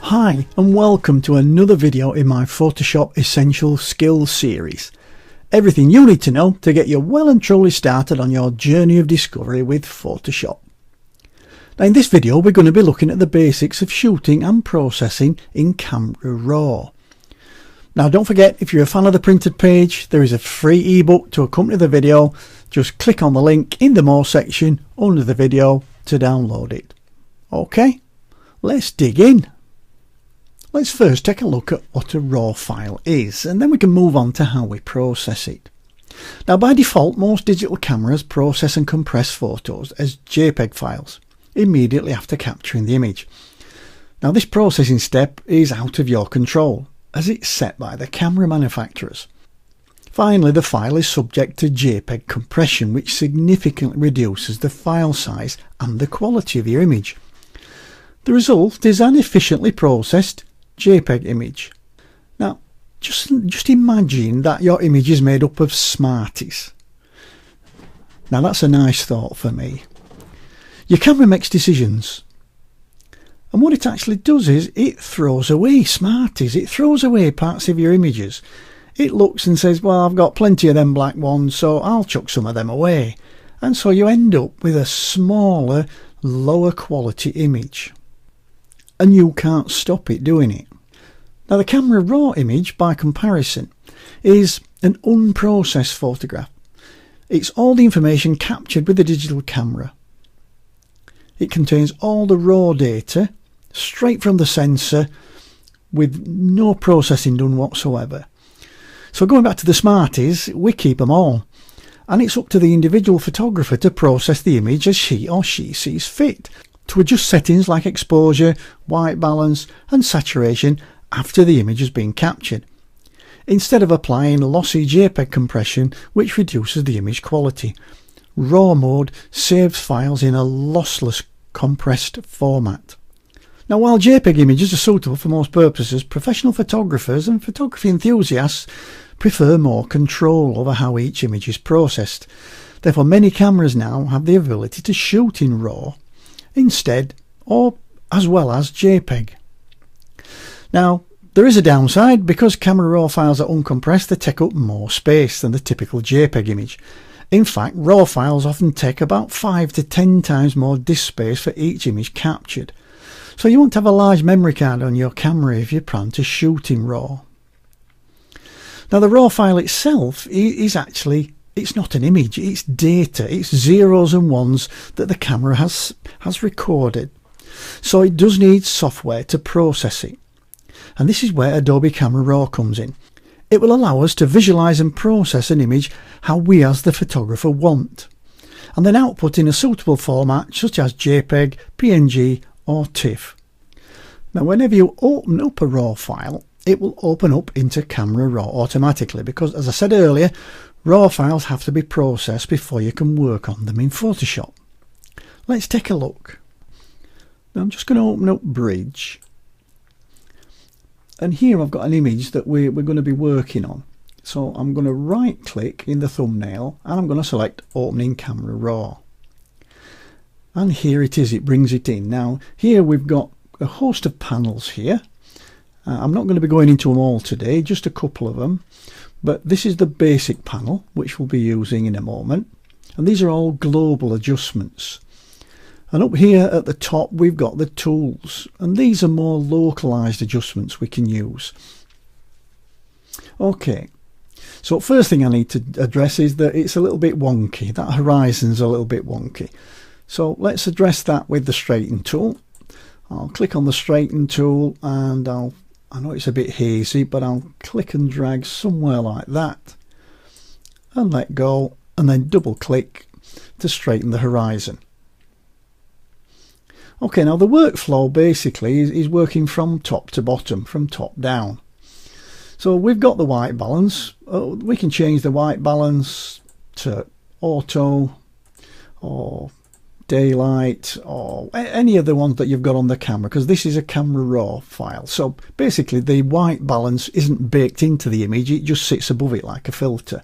Hi and welcome to another video in my Photoshop Essential Skills series. Everything you need to know to get you well and truly started on your journey of discovery with Photoshop. Now in this video we're going to be looking at the basics of shooting and processing in Camera Raw. Now don't forget, if you're a fan of the printed page, there is a free ebook to accompany the video. Just click on the link in the More section under the video to download it. Okay, let's dig in. Let's first take a look at what a RAW file is, and then we can move on to how we process it. Now by default, most digital cameras process and compress photos as JPEG files immediately after capturing the image. Now this processing step is out of your control, as it's set by the camera manufacturers. Finally, the file is subject to JPEG compression, which significantly reduces the file size and the quality of your image. The result is an efficiently processed JPEG image. Now just imagine that your image is made up of Smarties. Now that's a nice thought for me. Your camera makes decisions, and what it actually does is it throws away Smarties. It throws away parts of your images. It looks and says, well, I've got plenty of them black ones, so I'll chuck some of them away. And so you end up with a smaller, lower quality image. And you can't stop it doing it. Now the Camera Raw image, by comparison, is an unprocessed photograph. It's all the information captured with the digital camera. It contains all the raw data straight from the sensor with no processing done whatsoever. So going back to the Smarties, we keep them all, and it's up to the individual photographer to process the image as he or she sees fit, to adjust settings like exposure, white balance and saturation after the image has been captured, instead of applying lossy JPEG compression which reduces the image quality. RAW mode saves files in a lossless compressed format. Now while JPEG images are suitable for most purposes, professional photographers and photography enthusiasts prefer more control over how each image is processed. Therefore many cameras now have the ability to shoot in RAW instead, or as well as JPEG. Now there is a downside. Because Camera Raw files are uncompressed, they take up more space than the typical JPEG image. In fact, RAW files often take about 5 to 10 times more disk space for each image captured. So you want to have a large memory card on your camera if you plan to shoot in RAW. Now the RAW file itself is actually, it's not an image, it's data. It's zeros and ones that the camera has recorded. So it does need software to process it. And this is where Adobe Camera Raw comes in. It will allow us to visualize and process an image how we as the photographer want, and then output in a suitable format such as JPEG, PNG or TIFF. Now whenever you open up a RAW file, it will open up into Camera Raw automatically, because as I said earlier, RAW files have to be processed before you can work on them in Photoshop. Let's take a look. Now I'm just going to open up Bridge. And here I've got an image that we're going to be working on. So I'm going to right click in the thumbnail and I'm going to select Opening Camera Raw. And here it is, it brings it in. Now here we've got a host of panels here. I'm not going to be going into them all today, just a couple of them. But this is the basic panel, which we'll be using in a moment. And these are all global adjustments. And up here at the top we've got the tools, and these are more localized adjustments we can use. Okay, so first thing I need to address is that it's a little bit wonky. That horizon's a little bit wonky. So let's address that with the straighten tool. I'll click on the straighten tool and I know it's a bit hazy, but I'll click and drag somewhere like that and let go, and then double click to straighten the horizon. Okay, now the workflow basically is working from top to bottom, from top down. So we've got the white balance. We can change the white balance to auto or daylight or any of the ones that you've got on the camera, because this is a Camera Raw file. So basically the white balance isn't baked into the image, it just sits above it like a filter.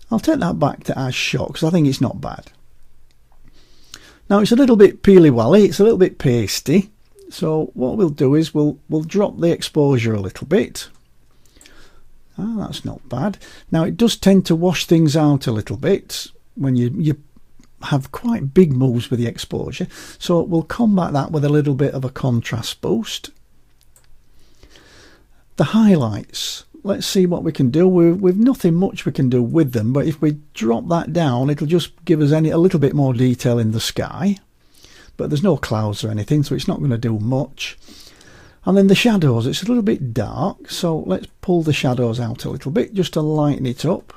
I'll take that back to as shot because I think it's not bad. Now it's a little bit peely-wally, it's a little bit pasty, So what we'll do is we'll drop the exposure a little bit. That's not bad. Now it does tend to wash things out a little bit when you have quite big moves with the exposure, so we'll combat that with a little bit of a contrast boost. The highlights, let's see what we can do. We've nothing much we can do with them, but if we drop that down, it'll just give us a little bit more detail in the sky, but there's no clouds or anything, so it's not going to do much. And then the shadows, it's a little bit dark, so let's pull the shadows out a little bit just to lighten it up.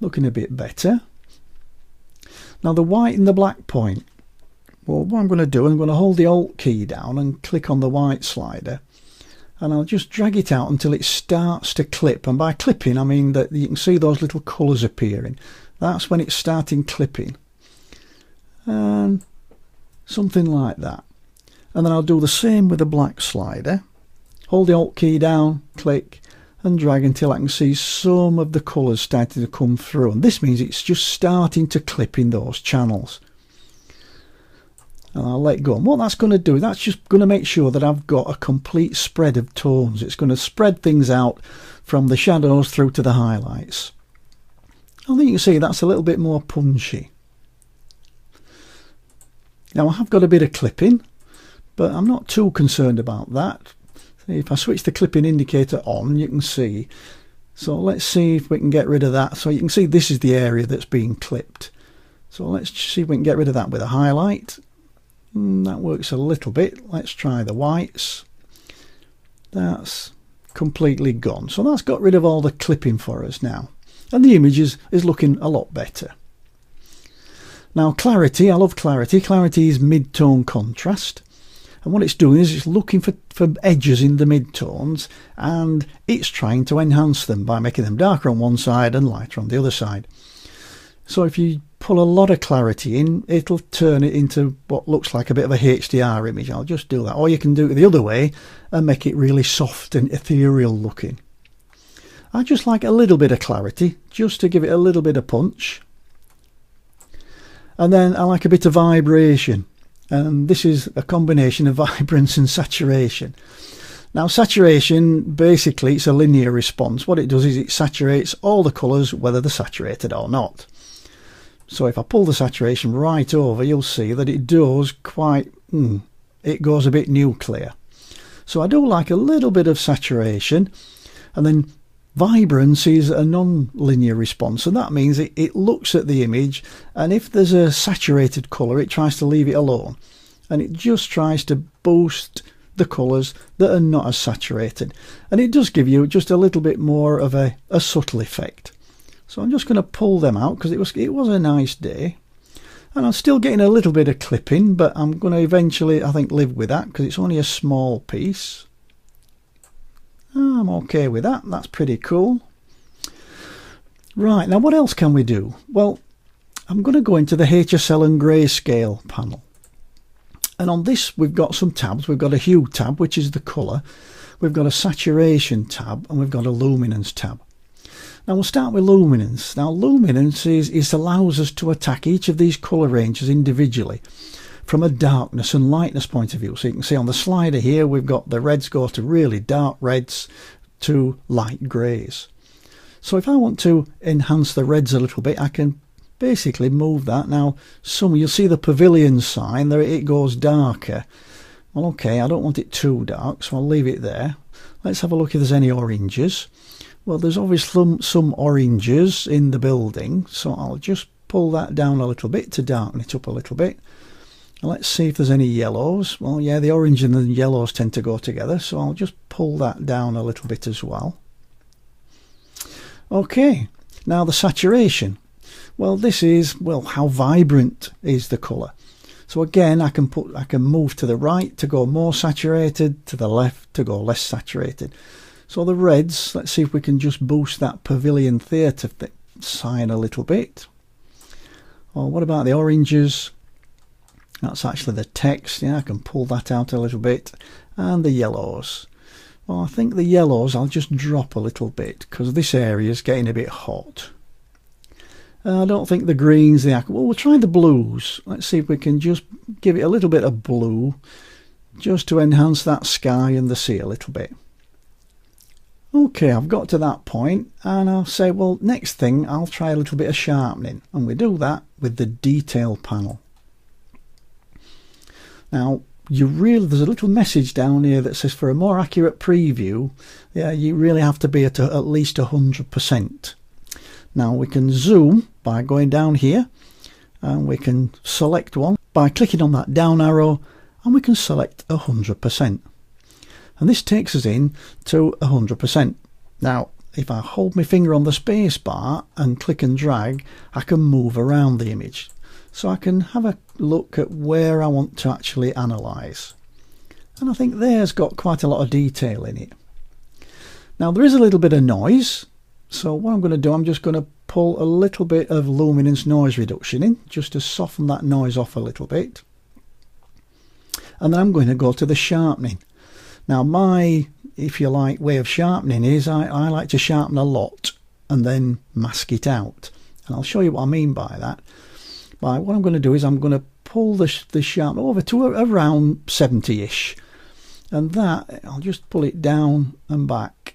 Looking a bit better. Now the white and the black point, well, what I'm going to do, I'm going to hold the Alt key down and click on the white slider, and I'll just drag it out until it starts to clip. And by clipping I mean that you can see those little colours appearing. That's when it's starting clipping, and something like that. And then I'll do the same with the black slider. Hold the Alt key down, click, and drag until I can see some of the colours starting to come through. And this means it's just starting to clip in those channels. And I'll let go. And what that's going to do, that's just going to make sure that I've got a complete spread of tones. It's going to spread things out from the shadows through to the highlights. I think you can see that's a little bit more punchy. Now I have got a bit of clipping, but I'm not too concerned about that. If I switch the clipping indicator on, you can see. So let's see if we can get rid of that. So you can see this is the area that's being clipped. So let's see if we can get rid of that with a highlight. That works a little bit. Let's try the whites. That's completely gone. So that's got rid of all the clipping for us now. And the image is looking a lot better. Now clarity, I love clarity. Clarity is mid-tone contrast. And what it's doing is it's looking for edges in the mid-tones, and it's trying to enhance them by making them darker on one side and lighter on the other side. So if you pull a lot of clarity in, it'll turn it into what looks like a bit of a HDR image. I'll just do that. Or you can do it the other way and make it really soft and ethereal looking. I just like a little bit of clarity, just to give it a little bit of punch. And then I like a bit of vibration. And this is a combination of vibrance and saturation. Now saturation, basically it's a linear response. What it does is it saturates all the colours whether they're saturated or not. So if I pull the saturation right over, you'll see that it does quite, it goes a bit nuclear. So I do like a little bit of saturation. And then vibrance is a non-linear response, and that means it looks at the image, and if there's a saturated colour it tries to leave it alone, and it just tries to boost the colours that are not as saturated, and it does give you just a little bit more of a subtle effect. So I'm just going to pull them out because it was a nice day, and I'm still getting a little bit of clipping, but I'm going to eventually, I think, live with that because it's only a small piece. I'm okay with that. That's pretty cool. Right, now what else can we do? Well, I'm going to go into the HSL and grayscale panel. And on this we've got some tabs. We've got a hue tab, which is the colour. We've got a saturation tab, and we've got a luminance tab. Now we'll start with luminance. Now luminance allows us to attack each of these colour ranges individually from a darkness and lightness point of view. So you can see on the slider here we've got the reds go to really dark reds to light greys. So if I want to enhance the reds a little bit, I can basically move that. Now you'll see the pavilion sign there, it goes darker. Well, okay, I don't want it too dark, so I'll leave it there. Let's have a look if there's any oranges. Well, there's obviously some oranges in the building, so I'll just pull that down a little bit to darken it up a little bit. Let's see if there's any yellows. Well, yeah, the orange and the yellows tend to go together, so I'll just pull that down a little bit as well. Okay, now the saturation. Well, this is, well, how vibrant is the colour? So again, I can move to the right to go more saturated, to the left to go less saturated. So the reds, let's see if we can just boost that Pavilion Theatre sign a little bit. Or what about the oranges? That's actually the text. Yeah, I can pull that out a little bit. And the yellows. Well, I think the yellows I'll just drop a little bit because this area is getting a bit hot. I don't think the green's the aqua. Well, we'll try the blues. Let's see if we can just give it a little bit of blue, just to enhance that sky and the sea a little bit. Okay, I've got to that point, and I'll say, well, next thing I'll try a little bit of sharpening, and we do that with the detail panel. Now, there's a little message down here that says for a more accurate preview, yeah, you really have to be at least 100%. Now we can zoom by going down here, and we can select one by clicking on that down arrow, and we can select 100%. And this takes us in to 100%. Now, if I hold my finger on the space bar and click and drag, I can move around the image. So I can have a look at where I want to actually analyse. And I think there's got quite a lot of detail in it. Now there is a little bit of noise. So what I'm going to do, I'm just going to pull a little bit of Luminance noise reduction in, just to soften that noise off a little bit. And then I'm going to go to the sharpening. Now my, if you like, way of sharpening is I like to sharpen a lot and then mask it out. And I'll show you what I mean by that. What I'm going to do is I'm going to pull the sharpen over to around 70-ish. And that, I'll just pull it down and back.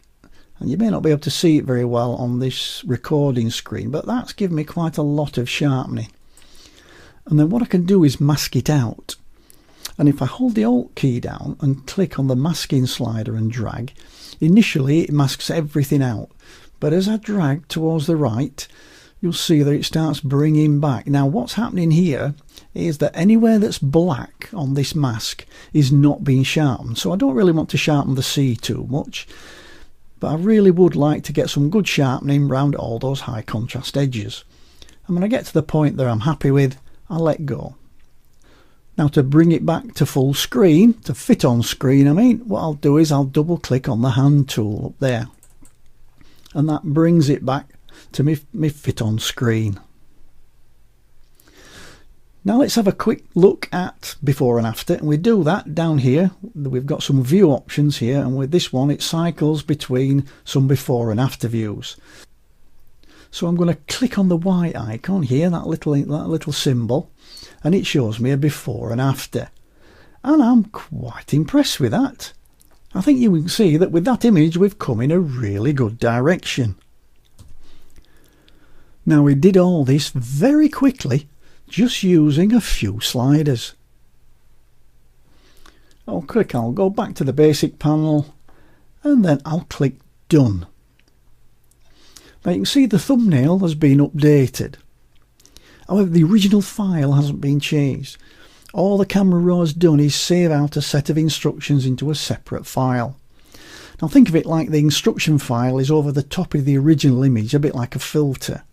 And you may not be able to see it very well on this recording screen, but that's given me quite a lot of sharpening. And then what I can do is mask it out. And if I hold the Alt key down and click on the masking slider and drag, initially it masks everything out. But as I drag towards the right, you'll see that it starts bringing back. Now what's happening here is that anywhere that's black on this mask is not being sharpened. So I don't really want to sharpen the sea too much, but I really would like to get some good sharpening around all those high contrast edges. And when I get to the point that I'm happy with, I'll let go. Now to bring it back to full screen, to fit on screen, what I'll do is I'll double click on the hand tool up there. And that brings it back to me fit on screen. Now let's have a quick look at before and after, and we do that down here. We've got some view options here, and with this one it cycles between some before and after views. So I'm going to click on the Y icon here, that little symbol, and it shows me a before and after, and I'm quite impressed with that. I think you can see that with that image we've come in a really good direction. Now we did all this very quickly, just using a few sliders. I'll go back to the basic panel, and then I'll click done. Now you can see the thumbnail has been updated. However, the original file hasn't been changed. All the camera raw has done is save out a set of instructions into a separate file. Now think of it like the instruction file is over the top of the original image, a bit like a filter.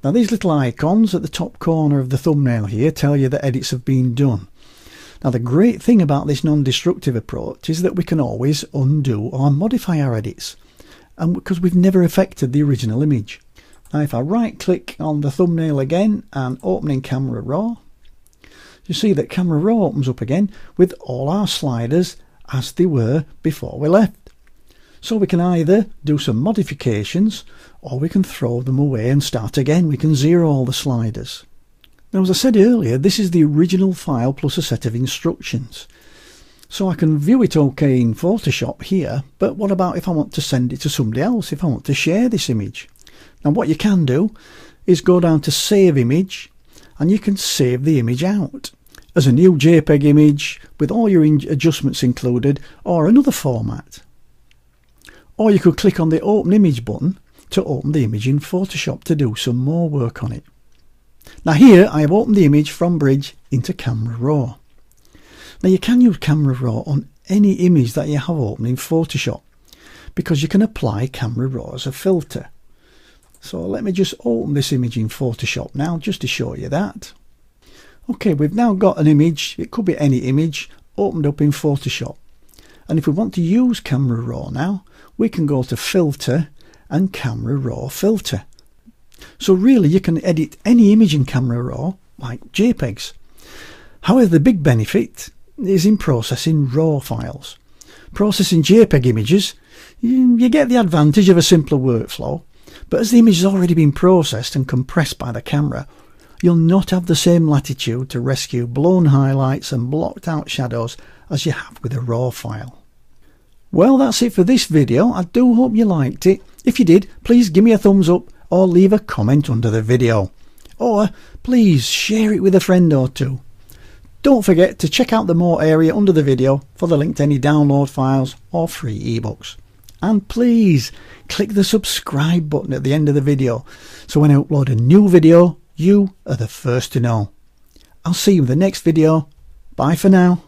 Now these little icons at the top corner of the thumbnail here tell you that edits have been done. Now the great thing about this non-destructive approach is that we can always undo or modify our edits, and because we've never affected the original image. Now if I right click on the thumbnail again and open in Camera Raw, you see that Camera Raw opens up again with all our sliders as they were before we left. So we can either do some modifications, or we can throw them away and start again. We can zero all the sliders. Now as I said earlier, this is the original file plus a set of instructions. So I can view it okay in Photoshop here, but what about if I want to send it to somebody else, if I want to share this image? Now what you can do is go down to Save Image, and you can save the image out as a new JPEG image with all your adjustments included, or another format. Or you could click on the Open Image button to open the image in Photoshop to do some more work on it. Now here I have opened the image from Bridge into Camera Raw. Now you can use Camera Raw on any image that you have open in Photoshop, because you can apply Camera Raw as a filter. So let me just open this image in Photoshop now, just to show you that. Okay, we've now got an image, it could be any image, opened up in Photoshop. And if we want to use Camera Raw now, we can go to Filter and Camera Raw Filter. So really you can edit any image in Camera Raw like JPEGs. However, the big benefit is in processing RAW files. Processing JPEG images, you get the advantage of a simpler workflow, But as the image has already been processed and compressed by the camera, you'll not have the same latitude to rescue blown highlights and blocked out shadows as you have with a RAW file. Well, that's it for this video. I do hope you liked it. If you did, please give me a thumbs up or leave a comment under the video. Or please share it with a friend or two. Don't forget to check out the More area under the video for the link to any download files or free ebooks. And please click the subscribe button at the end of the video so when I upload a new video, you are the first to know. I'll see you in the next video. Bye for now.